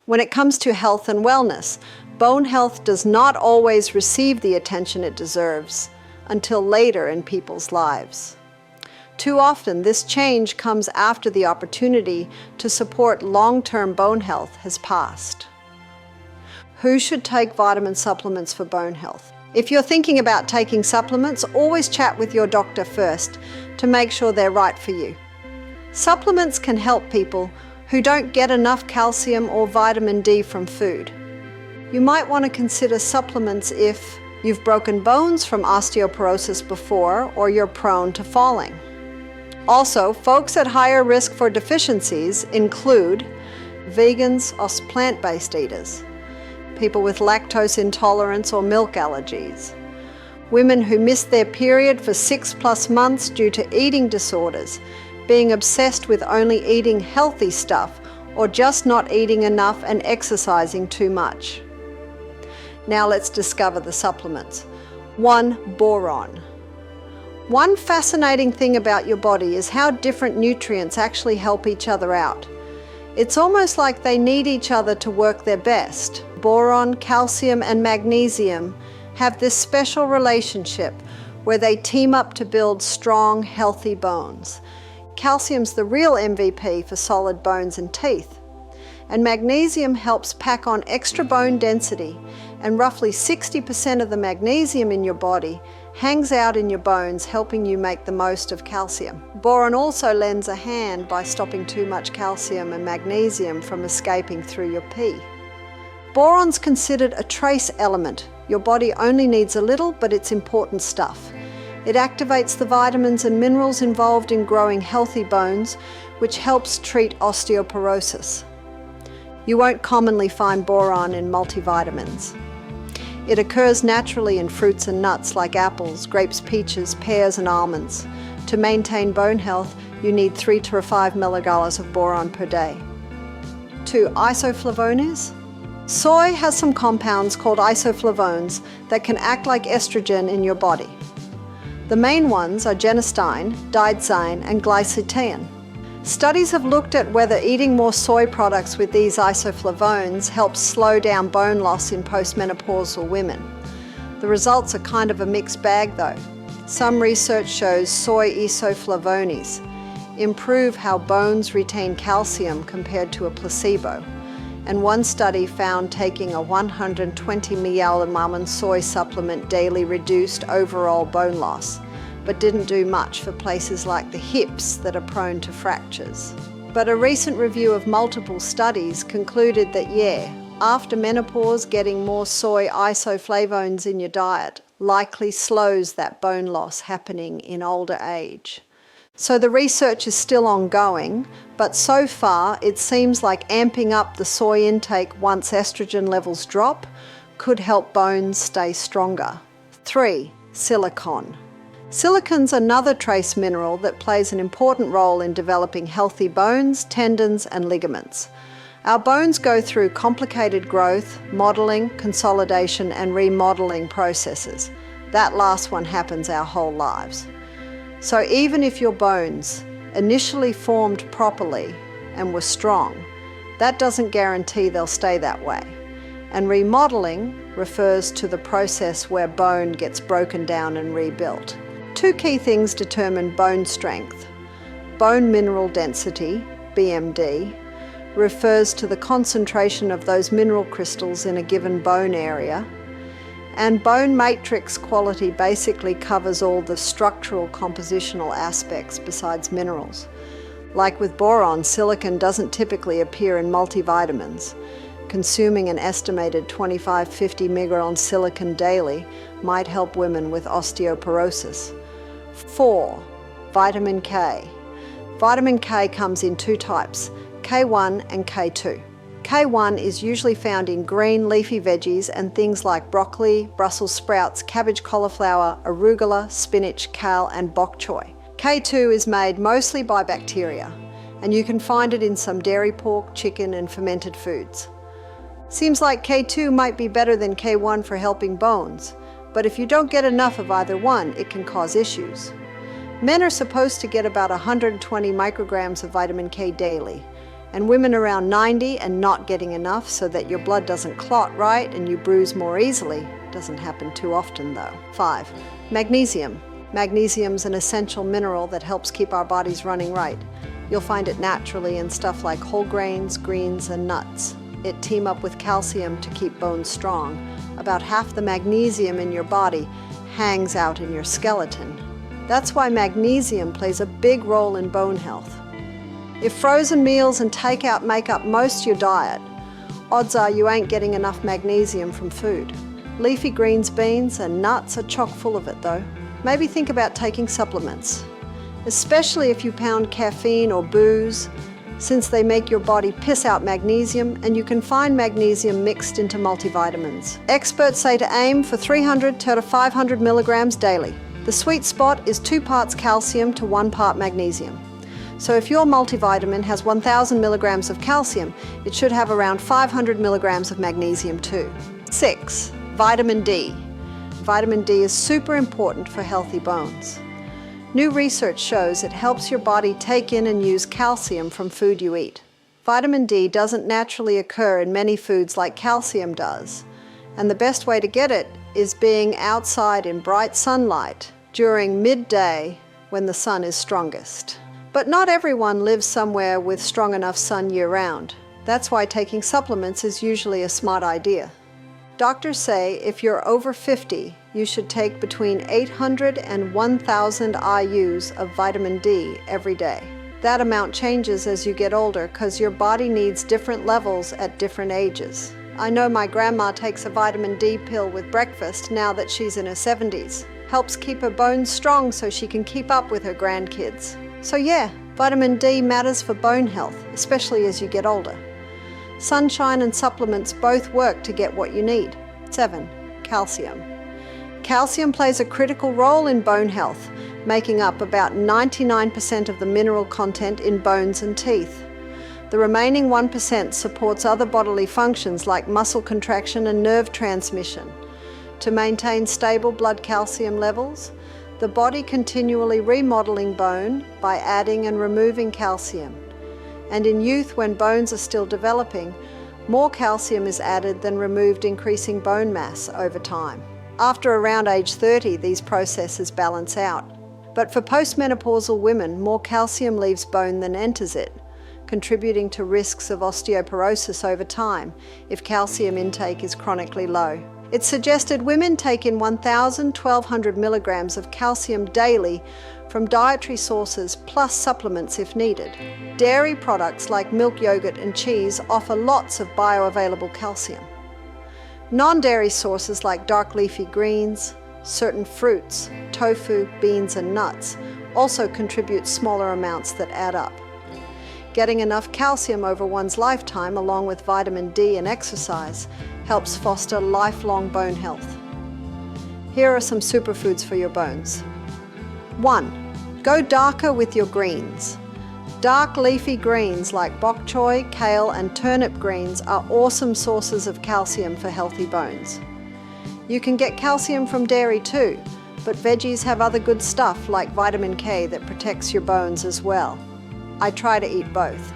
When it comes to health and wellness, bone health does not always receive the attention it deserves until later in people's lives. Too often, this change comes after the opportunity to support long-term bone health has passed. Who should take vitamin supplements for bone health? If you're thinking about taking supplements, always chat with your doctor first to make sure they're right for you. Supplements can help people who don't get enough calcium or vitamin D from food. You might want to consider supplements if you've broken bones from osteoporosis before or you're prone to falling. Also, folks at higher risk for deficiencies include vegans or plant-based eaters, people with lactose intolerance or milk allergies, women who miss their period for 6+ months due to eating disorders, being obsessed with only eating healthy stuff or just not eating enough and exercising too much. Now let's discover the supplements. 1. Boron. One fascinating thing about your body is how different nutrients actually help each other out. It's almost like they need each other to work their best. Boron, calcium, and magnesium have this special relationship where they team up to build strong, healthy bones. Calcium's the real MVP for solid bones and teeth. And magnesium helps pack on extra bone density, and roughly 60% of the magnesium in your body hangs out in your bones, helping you make the most of calcium. Boron also lends a hand by stopping too much calcium and magnesium from escaping through your pee. Boron's considered a trace element. Your body only needs a little, but it's important stuff. It activates the vitamins and minerals involved in growing healthy bones, which helps treat osteoporosis. You won't commonly find boron in multivitamins. It occurs naturally in fruits and nuts like apples, grapes, peaches, pears, and almonds. To maintain bone health, you need 3 to 5 milligrams of boron per day. 2. Isoflavones. Soy has some compounds called isoflavones that can act like estrogen in your body. The main ones are genistein, digoxin, and glycitein. Studies have looked at whether eating more soy products with these isoflavones helps slow down bone loss in postmenopausal women. The results are kind of a mixed bag though. Some research shows soy isoflavones improve how bones retain calcium compared to a placebo. And one study found taking a 120 mg soy supplement daily reduced overall bone loss, but didn't do much for places like the hips that are prone to fractures. But a recent review of multiple studies concluded that after menopause, getting more soy isoflavones in your diet likely slows that bone loss happening in older age. So the research is still ongoing, but so far it seems like amping up the soy intake once estrogen levels drop could help bones stay stronger. 3. Silicon. Silicon's another trace mineral that plays an important role in developing healthy bones, tendons, and ligaments. Our bones go through complicated growth, modeling, consolidation, and remodeling processes. That last one happens our whole lives. So even if your bones initially formed properly and were strong, that doesn't guarantee they'll stay that way. And remodeling refers to the process where bone gets broken down and rebuilt. 2 key things determine bone strength. Bone mineral density, BMD, refers to the concentration of those mineral crystals in a given bone area. And bone matrix quality basically covers all the structural compositional aspects besides minerals. Like with boron, silicon doesn't typically appear in multivitamins. Consuming an estimated 25-50 mg silicon daily might help women with osteoporosis. 4. Vitamin K. Vitamin K comes in 2 types, K1 and K2. K1 is usually found in green leafy veggies and things like broccoli, Brussels sprouts, cabbage, cauliflower, arugula, spinach, kale, and bok choy. K2 is made mostly by bacteria, and you can find it in some dairy, pork, chicken, and fermented foods. Seems like K2 might be better than K1 for helping bones, but if you don't get enough of either one, it can cause issues. Men are supposed to get about 120 micrograms of vitamin K daily, And women around 90 and not getting enough so that your blood doesn't clot right and you bruise more easily. Doesn't happen too often though. 5. Magnesium. Magnesium's an essential mineral that helps keep our bodies running right. You'll find it naturally in stuff like whole grains, greens, and nuts. It teams up with calcium to keep bones strong. About half the magnesium in your body hangs out in your skeleton. That's why magnesium plays a big role in bone health. If frozen meals and takeout make up most of your diet, odds are you ain't getting enough magnesium from food. Leafy greens, beans, and nuts are chock full of it though. Maybe think about taking supplements, especially if you pound caffeine or booze, since they make your body piss out magnesium, and you can find magnesium mixed into multivitamins. Experts say to aim for 300 to 500 milligrams daily. The sweet spot is 2 parts calcium to 1 part magnesium. So if your multivitamin has 1,000 milligrams of calcium, it should have around 500 milligrams of magnesium too. 6. Vitamin D. Vitamin D is super important for healthy bones. New research shows it helps your body take in and use calcium from food you eat. Vitamin D doesn't naturally occur in many foods like calcium does, and the best way to get it is being outside in bright sunlight during midday when the sun is strongest. But not everyone lives somewhere with strong enough sun year-round. That's why taking supplements is usually a smart idea. Doctors say if you're over 50, you should take between 800 and 1,000 IUs of vitamin D every day. That amount changes as you get older because your body needs different levels at different ages. I know my grandma takes a vitamin D pill with breakfast now that she's in her 70s. Helps keep her bones strong so she can keep up with her grandkids. So yeah, vitamin D matters for bone health, especially as you get older. Sunshine and supplements both work to get what you need. 7. Calcium. Calcium plays a critical role in bone health, making up about 99% of the mineral content in bones and teeth. The remaining 1% supports other bodily functions like muscle contraction and nerve transmission. To maintain stable blood calcium levels, the body continually remodeling bone by adding and removing calcium. And in youth, when bones are still developing, more calcium is added than removed, increasing bone mass over time. After around age 30, these processes balance out. But for postmenopausal women, more calcium leaves bone than enters it, contributing to risks of osteoporosis over time if calcium intake is chronically low. It's suggested women take in 1,000–1,200 milligrams of calcium daily from dietary sources plus supplements if needed. Dairy products like milk, yogurt, and cheese offer lots of bioavailable calcium. Non-dairy sources like dark leafy greens, certain fruits, tofu, beans, and nuts also contribute smaller amounts that add up. Getting enough calcium over one's lifetime, along with vitamin D and exercise, helps foster lifelong bone health. Here are some superfoods for your bones. 1. Go darker with your greens. Dark leafy greens like bok choy, kale, and turnip greens are awesome sources of calcium for healthy bones. You can get calcium from dairy too, but veggies have other good stuff like vitamin K that protects your bones as well. I try to eat both.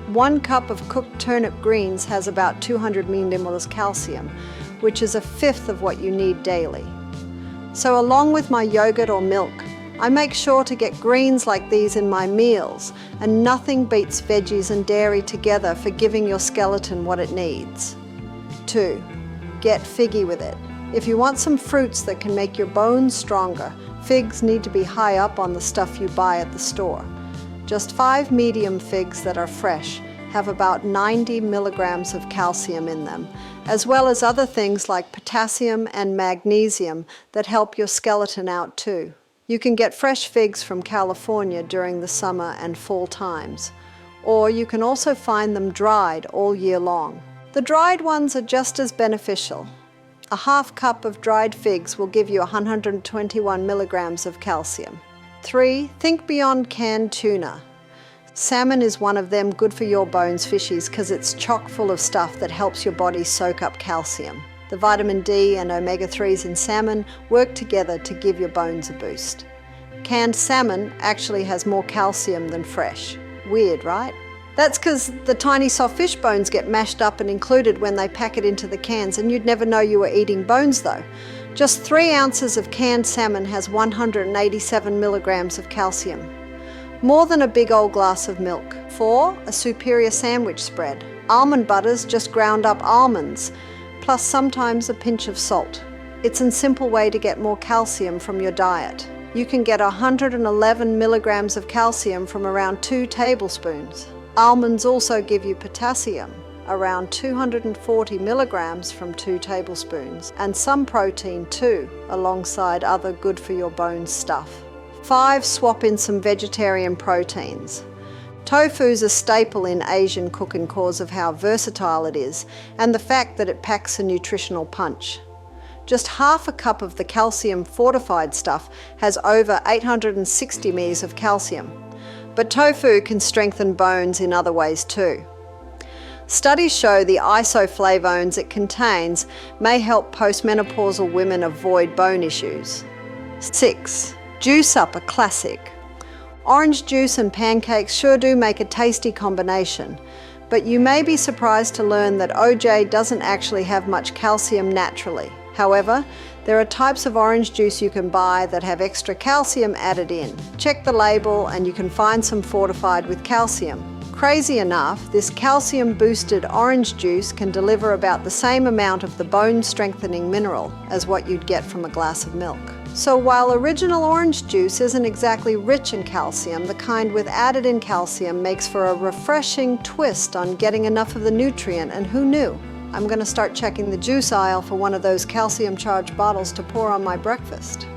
1 cup of cooked turnip greens has about 200 millimoles calcium, which is 1/5 of what you need daily. So along with my yogurt or milk, I make sure to get greens like these in my meals, and nothing beats veggies and dairy together for giving your skeleton what it needs. 2. Get figgy with it. If you want some fruits that can make your bones stronger, figs need to be high up on the stuff you buy at the store. Just 5 medium figs that are fresh have about 90 milligrams of calcium in them, as well as other things like potassium and magnesium that help your skeleton out too. You can get fresh figs from California during the summer and fall times, or you can also find them dried all year long. The dried ones are just as beneficial. A half cup of dried figs will give you 121 milligrams of calcium. 3. Think beyond canned tuna. Salmon is one of them good for your bones fishies because it's chock full of stuff that helps your body soak up calcium. The vitamin D and omega-3s in salmon work together to give your bones a boost. Canned salmon actually has more calcium than fresh. Weird, right? That's because the tiny soft fish bones get mashed up and included when they pack it into the cans, and you'd never know you were eating bones though. Just 3 ounces of canned salmon has 187 milligrams of calcium. More than a big old glass of milk. 4. A superior sandwich spread. Almond butters, just ground up almonds, plus sometimes a pinch of salt. It's a simple way to get more calcium from your diet. You can get 111 milligrams of calcium from around 2 tablespoons. Almonds also give you potassium, around 240 milligrams from 2 tablespoons, and some protein too, alongside other good for your bones stuff. 5. Swap in some vegetarian proteins. Tofu's a staple in Asian cooking because of how versatile it is and the fact that it packs a nutritional punch. Just half a cup of the calcium fortified stuff has over 860 mg of calcium. But tofu can strengthen bones in other ways too. Studies show the isoflavones it contains may help postmenopausal women avoid bone issues. 6. Juice up, a classic. Orange juice and pancakes sure do make a tasty combination, but you may be surprised to learn that OJ doesn't actually have much calcium naturally. However, there are types of orange juice you can buy that have extra calcium added in. Check the label and you can find some fortified with calcium. Crazy enough, this calcium-boosted orange juice can deliver about the same amount of the bone-strengthening mineral as what you'd get from a glass of milk. So while original orange juice isn't exactly rich in calcium, the kind with added-in calcium makes for a refreshing twist on getting enough of the nutrient, and who knew? I'm going to start checking the juice aisle for one of those calcium-charged bottles to pour on my breakfast.